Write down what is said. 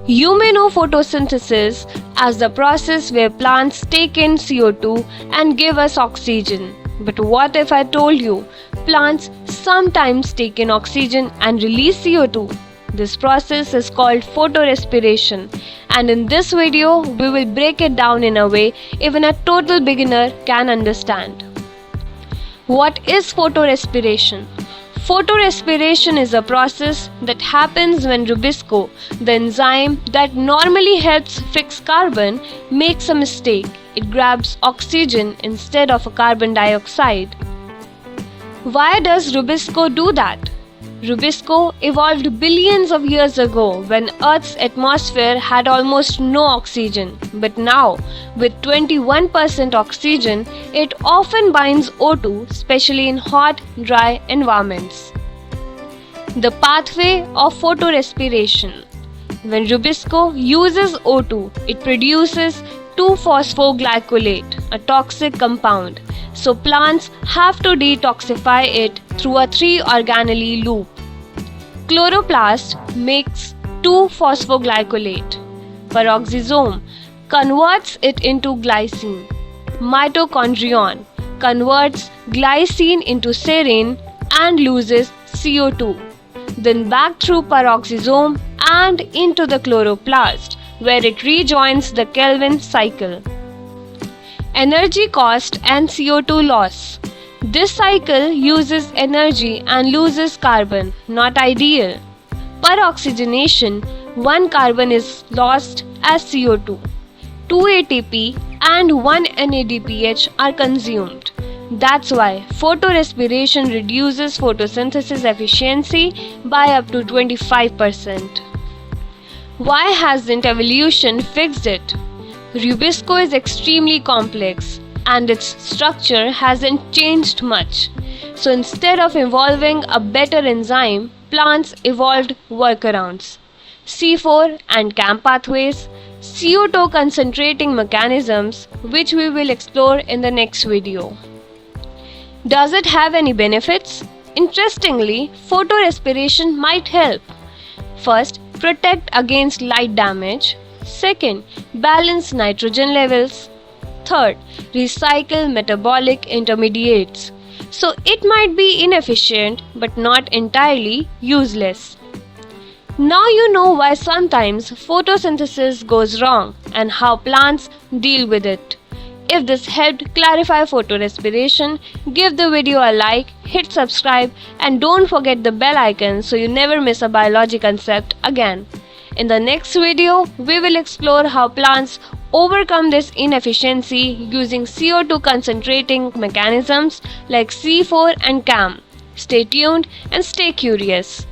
You may know photosynthesis as the process where plants take in CO2 and give us oxygen. But what if I told you plants sometimes take in oxygen and release CO2? This process is called photorespiration, and in this video we will break it down in a way even a total beginner can understand. What is photorespiration? Photorespiration is a process that happens when Rubisco, the enzyme that normally helps fix carbon, makes a mistake. It grabs oxygen instead of carbon dioxide. Why does Rubisco do that? Rubisco evolved billions of years ago when Earth's atmosphere had almost no oxygen, but now, with 21% oxygen, it often binds O2, especially in hot, dry environments. The pathway of photorespiration. When Rubisco uses O2, it produces 2-phosphoglycolate, a toxic compound. So plants have to detoxify it through a 3-organelle loop. Chloroplast makes 2-phosphoglycolate. Peroxisome converts it into glycine. Mitochondria converts glycine into serine and loses CO2. Then back through peroxisome and into the chloroplast, where it rejoins the Kelvin cycle. Energy cost and CO2 loss. This cycle uses energy and loses carbon, not ideal. Peroxygenation, 1 carbon is lost as CO2. 2 ATP and 1 NADPH are consumed. That's why photorespiration reduces photosynthesis efficiency by up to 25%. Why hasn't evolution fixed it? Rubisco is extremely complex and its structure hasn't changed much. So instead of evolving a better enzyme, plants evolved workarounds. C4 and CAM pathways, CO2 concentrating mechanisms, which we will explore in the next video. Does it have any benefits? Interestingly, photorespiration might help. First, protect against light damage. Second, balance nitrogen levels. Third, recycle metabolic intermediates. So it might be inefficient but not entirely useless. Now you know why sometimes photosynthesis goes wrong and how plants deal with it. If this helped clarify photorespiration, give the video a like, hit subscribe, and don't forget the bell icon so you never miss a biology concept again. In the next video, we will explore how plants overcome this inefficiency using CO2 concentrating mechanisms like C4 and CAM. Stay tuned and stay curious.